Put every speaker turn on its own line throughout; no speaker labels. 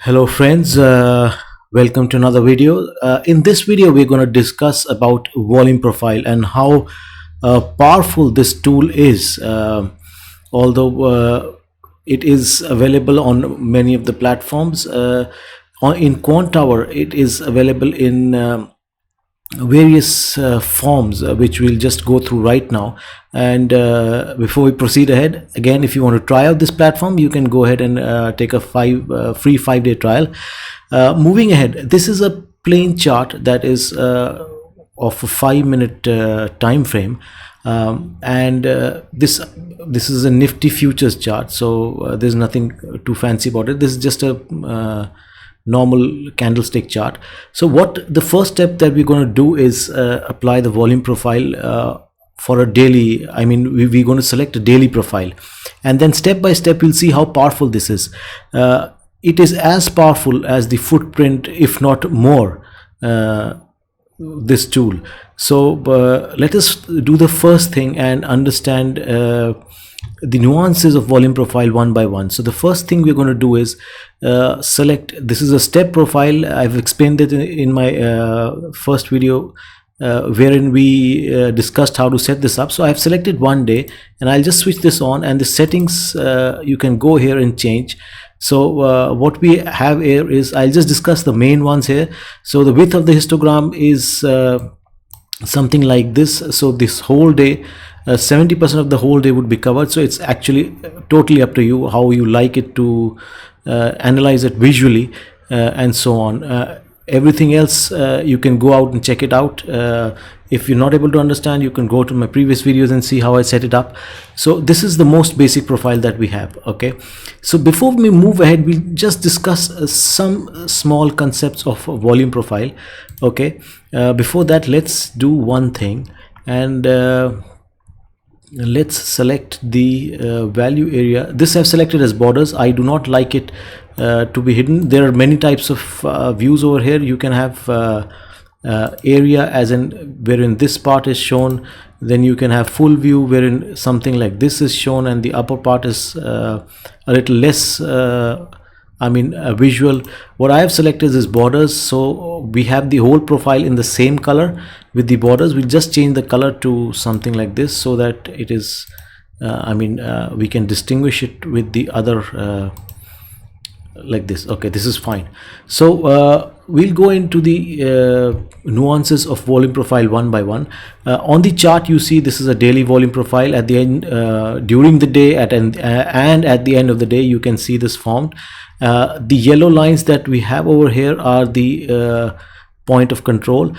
Hello friends, welcome to another video. In this video we're going to discuss about volume profile and how powerful this tool is. Although it is available on many of the platforms, in Quantower it is available in various forms, which we'll just go through right now. And before we proceed ahead, again, if you want to try out this platform, you can go ahead and take a free 5-day trial. Moving ahead, this is a plain chart that is of a 5-minute time frame, and this is a nifty futures chart, so there's nothing too fancy about it. This is just a normal candlestick chart. So what the first step that we're going to do is apply the volume profile for a daily. We're going to select a daily profile, and then step by step you'll see how powerful this is. It is as powerful as the footprint, if not more, this tool. So let us do the first thing and understand the nuances of volume profile one by one. So the first thing we're going to do is select. This is a step profile. I've explained it in my first video, wherein we discussed how to set this up. So I've selected 1 day, and I'll just switch this on, and the settings you can go here and change. So what we have here is, I'll just discuss the main ones here. So the width of the histogram is something like this. So this whole day, 70% of the whole day would be covered. So it's actually totally up to you how you like it to analyze it visually, and so on. Everything else you can go out and check it out. If you're not able to understand, you can go to my previous videos and see how I set it up. So this is the most basic profile that we have. Okay, so before we move ahead, we'll just discuss some small concepts of volume profile. Okay, before that, let's do one thing, and let's select the value area. This I've selected as borders. I do not like it to be hidden. There are many types of views over here. You can have area as in wherein this part is shown, then you can have full view wherein something like this is shown, and the upper part is a little less visual. What I have selected is borders, so we have the whole profile in the same color with the borders. We'll just change the color to something like this, so that it is we can distinguish it with the other like this. Okay, this is fine. So we'll go into the nuances of volume profile one by one. On the chart, you see this is a daily volume profile. At the end, during the day, and at the end of the day, you can see this formed. The yellow lines that we have over here are the point of control.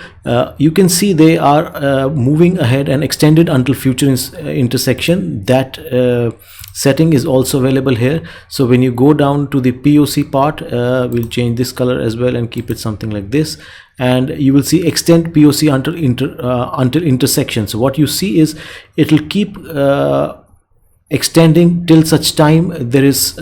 You can see they are moving ahead and extended until future intersection. That setting is also available here. So when you go down to the POC part, we'll change this color as well and keep it something like this, and you will see extend POC until intersection. So what you see is it will keep extending till such time there is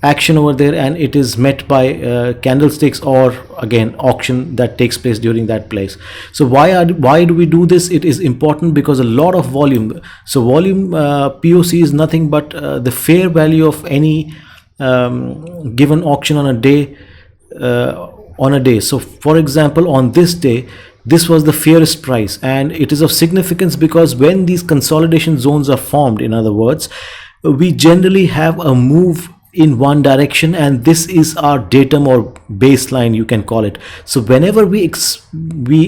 action over there, and it is met by candlesticks or again auction that takes place during that place. So why do we do this? It is important because a lot of volume. So volume POC is nothing but the fair value of any given auction on a day. So for example, on this day, this was the fairest price, and it is of significance because when these consolidation zones are formed, in other words, we generally have a move in one direction, and this is our datum or baseline, you can call it. So whenever we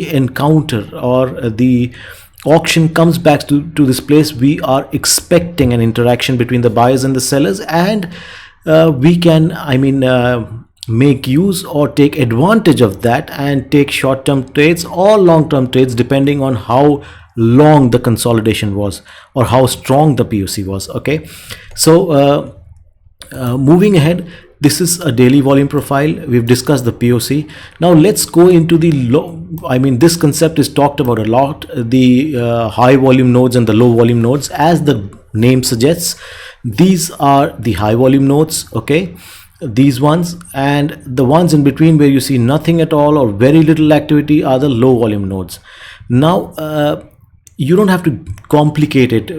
encounter or the auction comes back to this place, we are expecting an interaction between the buyers and the sellers, and we can make use or take advantage of that and take short-term trades or long-term trades depending on how long the consolidation was or how strong the POC was. Okay, so moving ahead, this is a daily volume profile. We've discussed the POC. Now let's go into the this concept is talked about a lot, the high volume nodes and the low volume nodes. As the name suggests, these are the high volume nodes. Okay, these ones, and the ones in between where you see nothing at all or very little activity are the low volume nodes. Now you don't have to complicate it.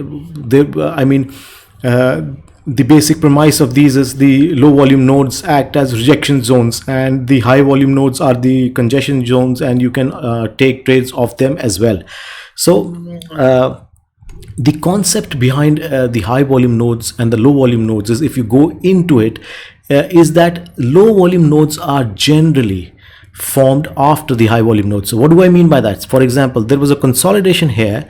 the basic premise of these is the low volume nodes act as rejection zones, and the high volume nodes are the congestion zones, and you can take trades off them as well. So the concept behind the high volume nodes and the low volume nodes is, if you go into it, is that low volume nodes are generally formed after the high volume nodes. So what do I mean by that? For example, there was a consolidation here,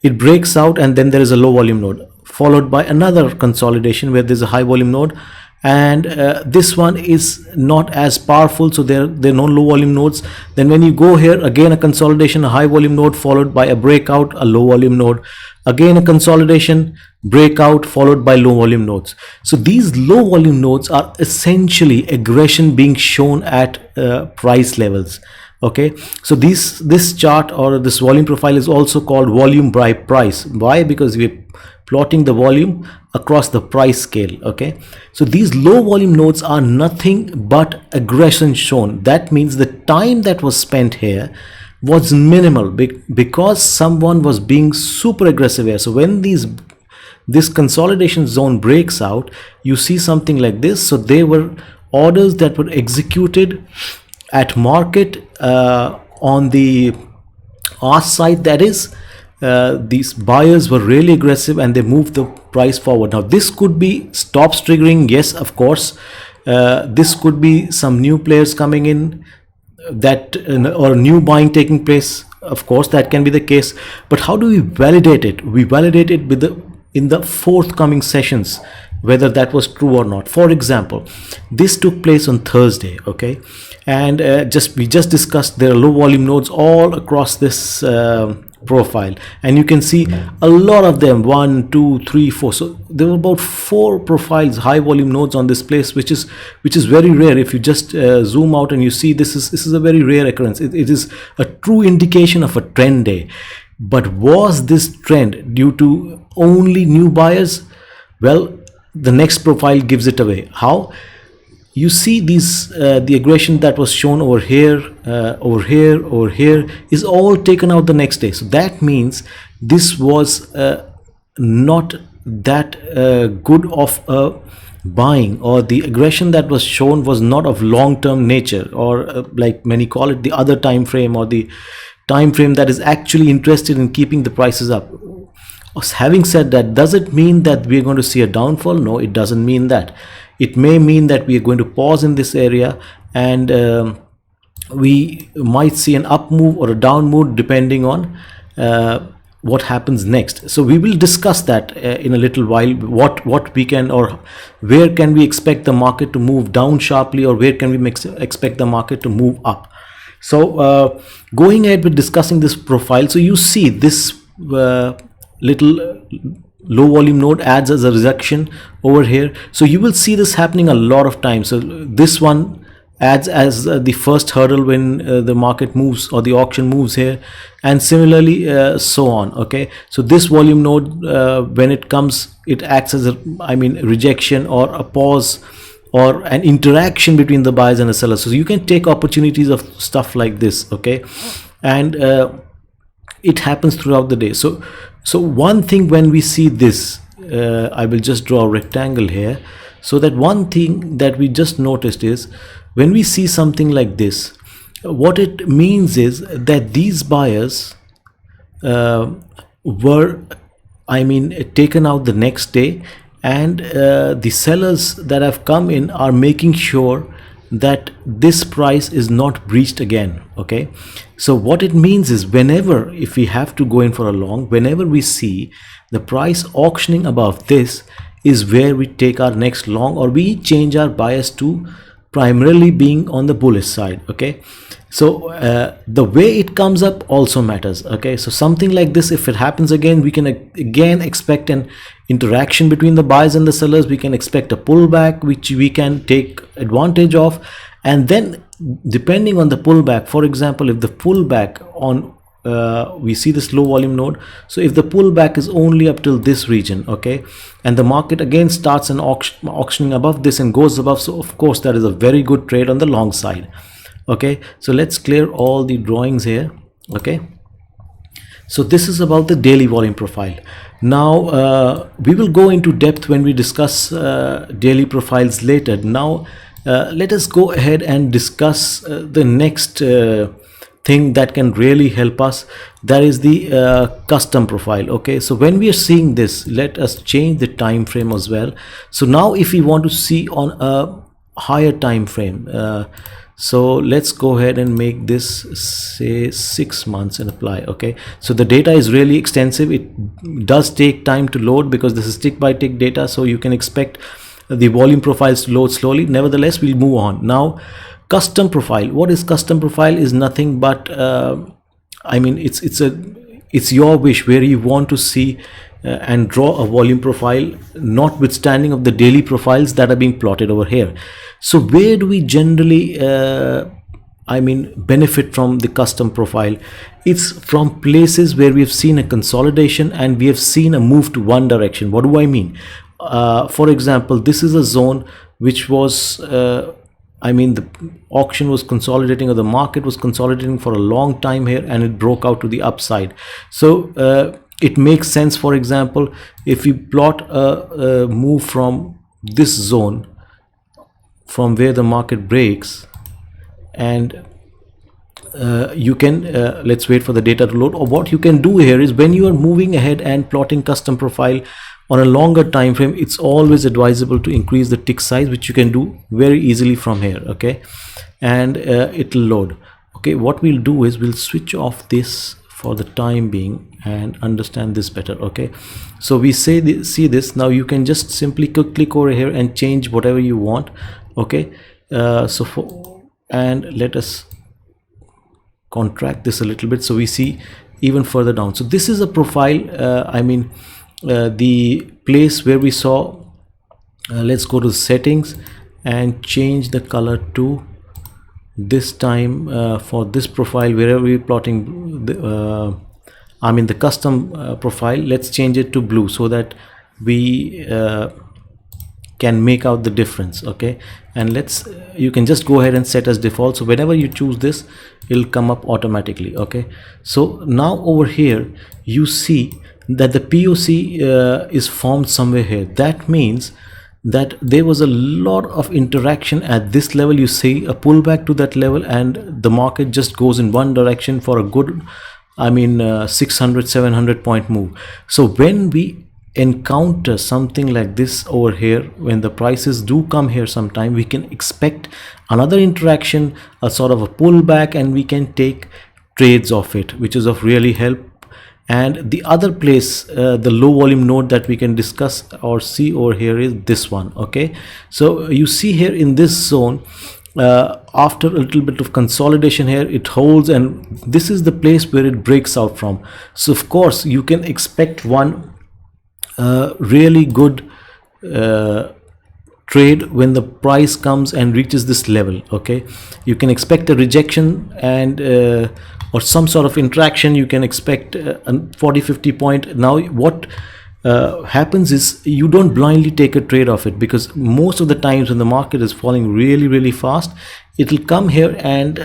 it breaks out, and then there is a low volume node followed by another consolidation where there's a high volume node, and this one is not as powerful, so there are no low volume nodes. Then when you go here, again a consolidation, a high volume node followed by a breakout, a low volume node, again a consolidation, breakout followed by low volume nodes. So these low volume nodes are essentially aggression being shown at price levels. Okay, so this chart or this volume profile is also called volume by price. Why? Because we're plotting the volume across the price scale. Okay, so these low volume nodes are nothing but aggression shown. That means the time that was spent here was minimal because someone was being super aggressive here. So when this consolidation zone breaks out, you see something like this. So there were orders that were executed at market on the ask side, that is, these buyers were really aggressive and they moved the price forward. Now this could be stops triggering, yes, of course. This could be some new players coming in, that or new buying taking place, of course, that can be the case. But how do we validate it? We validate it with in the forthcoming sessions, whether that was true or not. For example, this took place on Thursday, okay, and we just discussed there are low volume nodes all across this profile, and you can see a lot of them, 1 2 3 4. So there were about 4 profiles, high volume nodes on this place, which is very rare. If you just zoom out and you see, this is a very rare occurrence. It is a true indication of a trend day. But was this trend due to only new buyers? Well, the next profile gives it away. How? You see these the aggression that was shown over here, over here is all taken out the next day. So that means this was not that good of a buying, or the aggression that was shown was not of long-term nature, or like many call it, the other time frame, or the time frame that is actually interested in keeping the prices up. Having said that, does it mean that we're going to see a downfall? No, it doesn't mean that. It may mean that we are going to pause in this area, and we might see an up move or a down move depending on what happens next. So we will discuss that in a little while, what we can, or where can we expect the market to move down sharply, or where can we expect the market to move up. So going ahead with discussing this profile, so you see this little low volume node adds as a rejection over here. So you will see this happening a lot of times. So this one adds as the first hurdle when the market moves or the auction moves here, and similarly so on. Okay, so this volume node when it comes, it acts as a rejection or a pause or an interaction between the buyers and the sellers. So you can take opportunities of stuff like this. Okay, and it happens throughout the day. So one thing, when we see this, I will just draw a rectangle here, so that one thing that we just noticed is, when we see something like this, what it means is that these buyers were taken out the next day, and the sellers that have come in are making sure that this price is not breached again. Okay, so what it means is, whenever, if we have to go in for a long, whenever we see the price auctioning above this, is where we take our next long, or we change our bias to primarily being on the bullish side. Okay, so the way it comes up also matters. Okay, so something like this, if it happens again, we can again expect an interaction between the buyers and the sellers. We can expect a pullback, which we can take advantage of, and then depending on the pullback, for example, if the pullback on we see this low volume node, so if the pullback is only up till this region, okay, and the market again starts an auctioning above this and goes above, so of course that is a very good trade on the long side. Okay, so let's clear all the drawings here. Okay, so this is about the daily volume profile. Now we will go into depth when we discuss daily profiles later. Now let us go ahead and discuss the next thing that can really help us. That is the custom profile. Okay, so when we are seeing this, let us change the time frame as well. So now if we want to see on a higher time frame, so let's go ahead and make this say 6 months and apply. Okay, so the data is really extensive. It does take time to load because this is tick by tick data, so you can expect the volume profiles to load slowly. Nevertheless, we'll move on. Now custom profile. What is custom profile? Is nothing but I mean it's your wish where you want to see and draw a volume profile, notwithstanding of the daily profiles that are being plotted over here. So where do we generally benefit from the custom profile? It's from places where we have seen a consolidation and we have seen a move to one direction. What do I mean? For example, this is a zone which was the auction was consolidating, or the market was consolidating for a long time here, and it broke out to the upside. So it makes sense. For example, if we plot a move from this zone, from where the market breaks, and you can let's wait for the data to load. Or what you can do here is, when you are moving ahead and plotting custom profile on a longer time frame, it's always advisable to increase the tick size, which you can do very easily from here. Okay, and it'll load. Okay, what we'll do is we'll switch off this for the time being and understand this better. Okay, so we see this. Now you can just simply click over here and change whatever you want. Okay, and let us contract this a little bit so we see even further down. So this is a profile, the place where we saw, let's go to settings and change the color to this time for this profile, wherever we're plotting the custom profile. Let's change it to blue so that we can make out the difference. Okay, and you can just go ahead and set as default, so whenever you choose this, it'll come up automatically. Okay, so now over here you see that the POC is formed somewhere here. That means that there was a lot of interaction at this level. You see a pullback to that level, and the market just goes in one direction for a good 600-700 point move. So when we encounter something like this over here, when the prices do come here sometime, we can expect another interaction, a sort of a pullback, and we can take trades of it, which is of really help. And the other place, the low volume node that we can discuss or see over here, is this one. Okay, so you see here in this zone, after a little bit of consolidation here, it holds, and this is the place where it breaks out from. So of course you can expect one really good trade when the price comes and reaches this level. Okay, you can expect a rejection and or some sort of interaction. You can expect a 40-50 point. Now what happens is, you don't blindly take a trade of it, because most of the times when the market is falling really fast, it'll come here and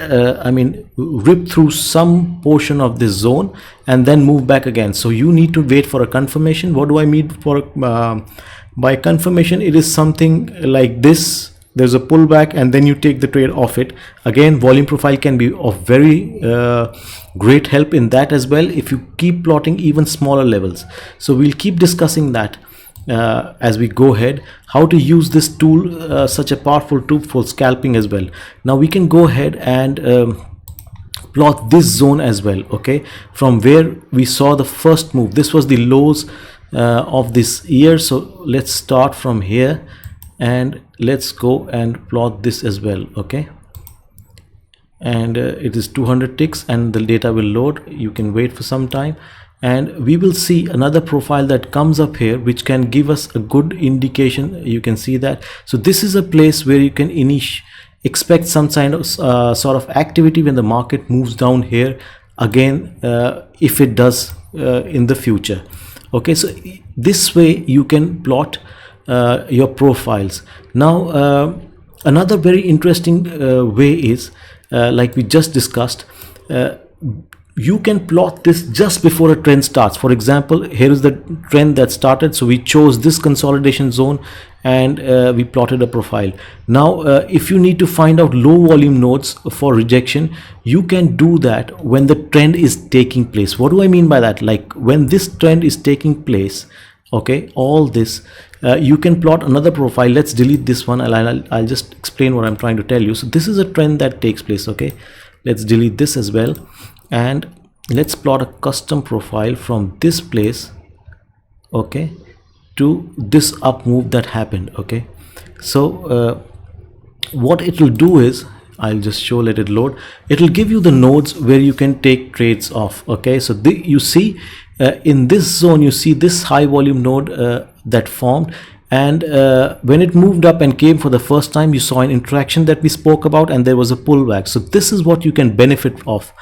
rip through some portion of this zone and then move back again. So you need to wait for a confirmation. What do I mean by confirmation? It is something like this. There's a pullback and then you take the trade off it. Again, volume profile can be of very great help in that as well, if you keep plotting even smaller levels. So we'll keep discussing that as we go ahead, how to use this tool, such a powerful tool for scalping as well. Now we can go ahead and plot this zone as well. Okay, from where we saw the first move, this was the lows of this year. So let's start from here and let's go and plot this as well. Okay, and it is 200 ticks and the data will load. You can wait for some time and we will see another profile that comes up here, which can give us a good indication. You can see that. So this is a place where you can expect some kind of sort of activity when the market moves down here again, if it does in the future. Okay, so this way you can plot your profiles. Now another very interesting way is, like we just discussed, you can plot this just before a trend starts. For example, here is the trend that started, so we chose this consolidation zone and we plotted a profile. Now if you need to find out low volume nodes for rejection, you can do that when the trend is taking place. What do I mean by that? Like when this trend is taking place, okay, all this, you can plot another profile. Let's delete this one. I'll just explain what I'm trying to tell you. So this is a trend that takes place, okay. Let's delete this as well, and let's plot a custom profile from this place, okay, to this up move that happened, okay. So what it will do is, I'll just show, let it load. It will give you the nodes where you can take trades off, okay. So you see in this zone, you see this high volume node that formed, and when it moved up and came for the first time, you saw an interaction that we spoke about, and there was a pullback. So this is what you can benefit of,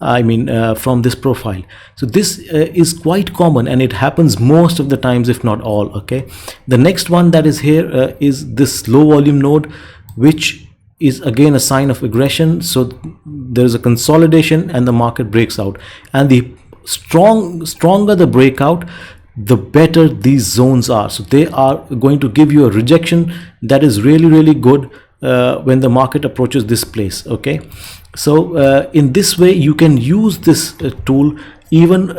I mean from this profile. So this is quite common, and it happens most of the times, if not all, okay. The next one that is here is this low volume node, which is again a sign of aggression. So there is a consolidation and the market breaks out, and the stronger the breakout, the better these zones are. So they are going to give you a rejection that is really good when the market approaches this place, okay. So in this way you can use this tool even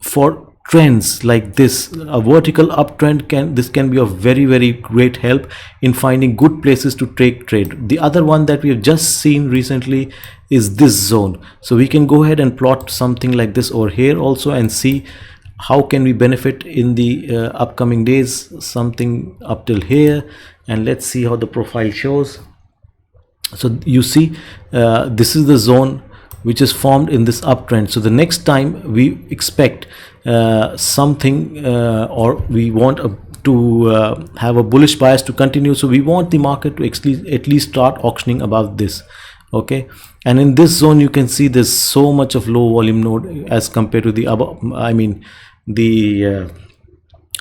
for trends like this. A vertical uptrend can be of very great help in finding good places to take trade. The other one that we have just seen recently is this zone. So we can go ahead and plot something like this over here also, and see how can we benefit in the upcoming days, something up till here. And let's see how the profile shows. So you see this is the zone which is formed in this uptrend. So the next time we expect something or we want to have a bullish bias to continue, so we want the market to at least start auctioning above this, okay. And in this zone you can see there's so much of low volume node as compared to the the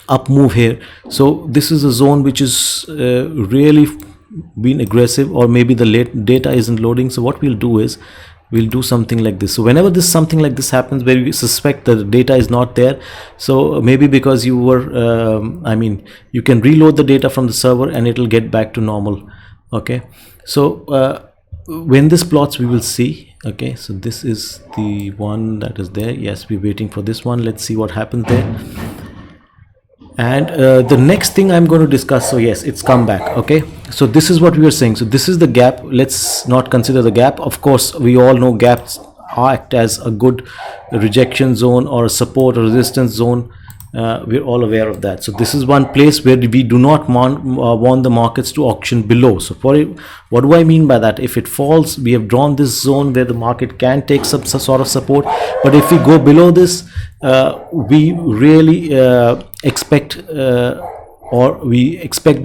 up move here. So this is a zone which is really been aggressive, or maybe the late data isn't loading. So what we'll do is we'll do something like this. So whenever something like this happens where you suspect that the data is not there, so maybe because you were you can reload the data from the server and it will get back to normal, okay. So when this plots, we will see, okay. So this is the one that is there. Yes, we're waiting for this one. Let's see what happens there. And the next thing I'm going to discuss, so yes, it's come back, okay. So this is what we were saying. So this is the gap. Let's not consider the gap. Of course, we all know gaps act as a good rejection zone or a support or resistance zone. We're all aware of that. So this is one place where we do not want the markets to auction below. So what do I mean by that? If it falls, we have drawn this zone where the market can take some sort of support, but if we go below this, we really expect the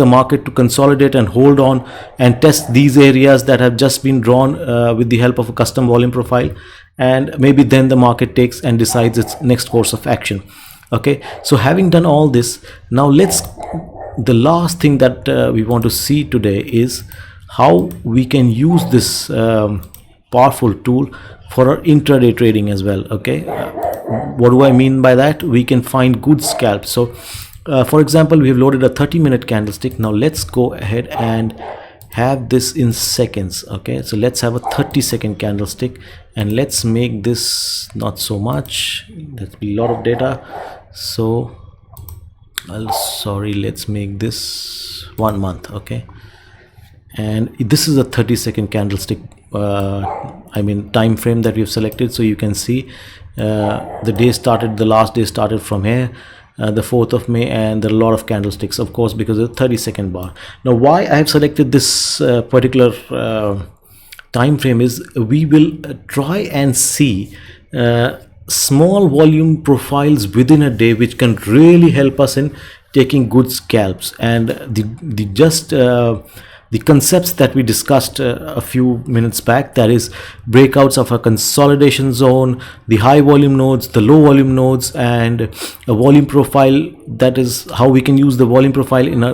market to consolidate and hold on and test these areas that have just been drawn with the help of a custom volume profile, and maybe then the market takes and decides its next course of action, okay. So having done all this, now the last thing that we want to see today is how we can use this powerful tool for our intraday trading as well, okay. What do I mean by that? We can find good scalps. So for example, we have loaded a 30-minute candlestick. Now let's go ahead and have this in seconds, okay. So let's have a 30-second candlestick, and let's make this not so much, that's a lot of data. So let's make this 1 month, okay. And this is a 30-second candlestick time frame that we've selected. So you can see the last day started from here, the 4th of May, and there are a lot of candlesticks, of course, because of the 30-second bar. Now why I have selected this particular time frame is we will try and see small volume profiles within a day, which can really help us in taking good scalps. And the concepts that we discussed a few minutes back, that is breakouts of a consolidation zone, the high volume nodes, the low volume nodes, and a volume profile. That is how we can use the volume profile in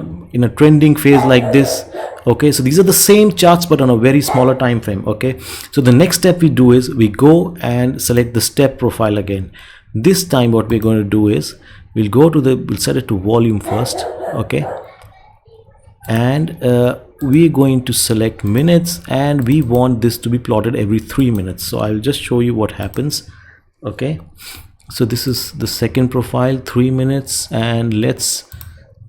a trending phase like this, Okay, so these are the same charts but on a very smaller time frame. Okay, so the next step we do is we go and select the step profile again. This time what we're going to do is we'll set it to volume first. Okay, and we're going to select minutes, and we want this to be plotted every 3 minutes. So I'll just show you what happens. Okay, so this is the second profile, 3 minutes, and let's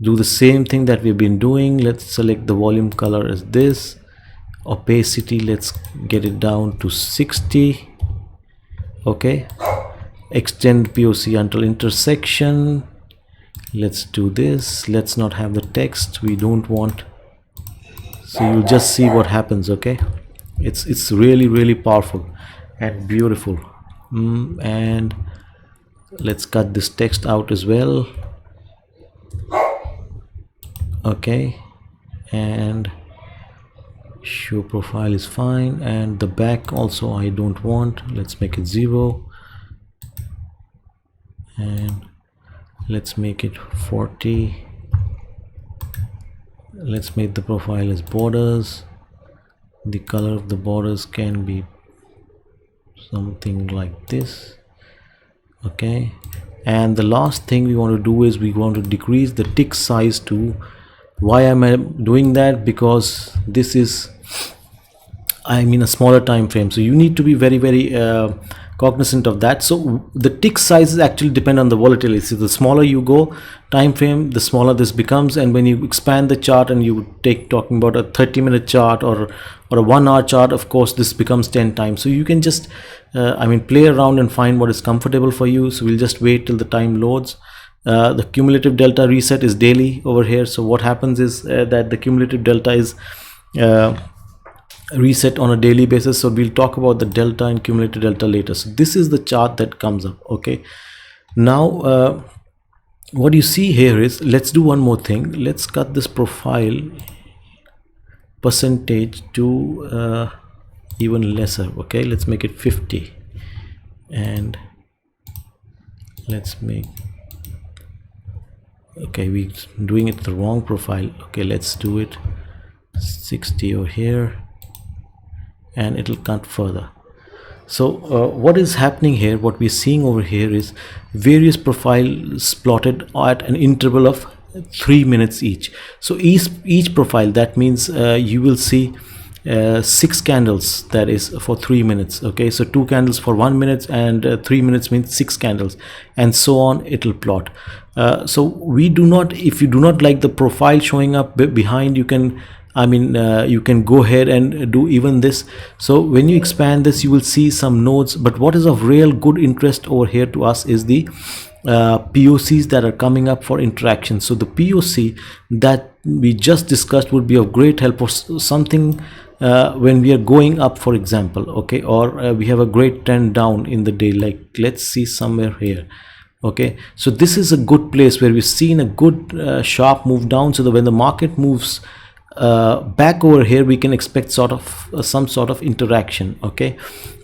do the same thing that we've been doing. Let's select the volume color as this, opacity, let's get it down to 60. Okay, extend POC until intersection. Let's do this. Let's not have the text, we don't want. So you'll just see what happens. Okay, it's really powerful and beautiful. And let's cut this text out as well. Okay, and show profile is fine, and the back also I don't want. Let's make it 0, and let's make it 40. Let's make the profile as borders. The color of the borders can be something like this. Okay, and the last thing we want to do is we want to decrease the tick size to. Why am I doing that? Because this is, I mean, a smaller time frame, so you need to be very cognizant of that. So the tick sizes actually depend on the volatility. So the smaller you go time frame, the smaller this becomes. And when you expand the chart and you talking about a 30-minute chart or a 1 hour chart, of course this becomes 10 times. So you can just play around and find what is comfortable for you. So we'll just wait till the time loads. The cumulative delta reset is daily over here. So what happens is that the cumulative delta is reset on a daily basis. So we'll talk about the delta and cumulative delta later. So this is the chart that comes up. Okay, now what you see here is, let's do one more thing. Let's cut this profile percentage to even lesser. Okay, let's make it 50, and let's make, okay, we're doing it the wrong profile. Okay, let's do it 60 over here, and it'll cut further. So what is happening here, what we're seeing over here is various profiles plotted at an interval of 3 minutes each. So each profile, that means you will see 6 candles, that is for 3 minutes. Okay, so 2 candles for 1 minute, and 3 minutes means 6 candles, and so on it'll plot. So we do not, if you do not like the profile showing up behind, you can, you can go ahead and do even this. So when you expand this, you will see some nodes, but what is of real good interest over here to us is the POCs that are coming up for interaction. So the POC that we just discussed would be of great help for something when we are going up, for example. Okay, or we have a great trend down in the day, like let's see somewhere here. Okay, so this is a good place where we've seen a good sharp move down, so that when the market moves back over here, we can expect sort of some sort of interaction. Okay,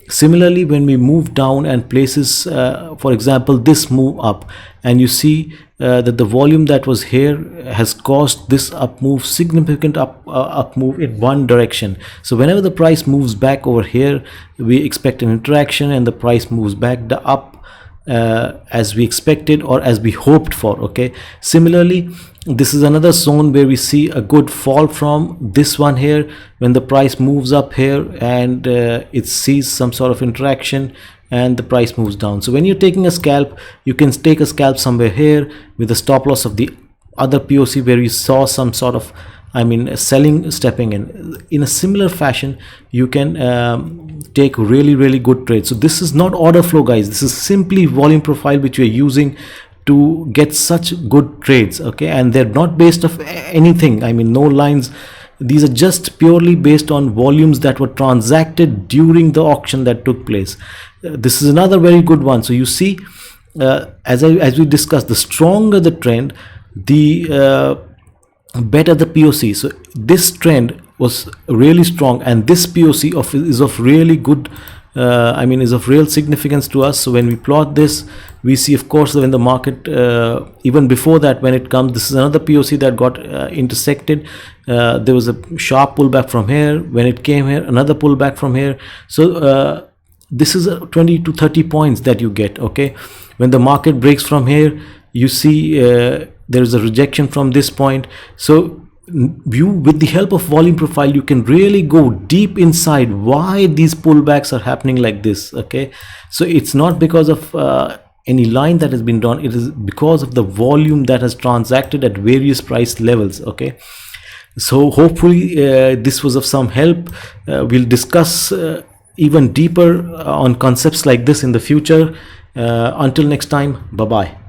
similarly when we move down and places for example this move up, and you see that the volume that was here has caused this up move, significant up move in one direction. So whenever the price moves back over here, we expect an interaction, and the price moves back the up as we expected or as we hoped for. Okay, similarly this is another zone where we see a good fall from this one here, when the price moves up here and it sees some sort of interaction and the price moves down. So when you're taking a scalp, you can take a scalp somewhere here with a stop loss of the other POC where you saw some sort of selling stepping in a similar fashion. You can take really good trades. So this is not order flow, guys, this is simply volume profile which we are using to get such good trades. Okay, and they're not based off anything, no lines. These are just purely based on volumes that were transacted during the auction that took place. This is another very good one. So you see, as we discussed, the stronger the trend, the better the POC. So this trend was really strong, and this POC is of really good I mean, is of real significance to us. So when we plot this, we see, of course, when the market, even before that, when it comes, this is another POC that got intersected. There was a sharp pullback from here. When it came here, another pullback from here. So this is 20 to 30 points that you get. Okay, when the market breaks from here, you see there is a rejection from this point. So you, with the help of volume profile, you can really go deep inside why these pullbacks are happening like this. Okay, so it's not because of any line that has been drawn, it is because of the volume that has transacted at various price levels. Okay, so hopefully this was of some help. We'll discuss even deeper on concepts like this in the future. Until next time, bye bye.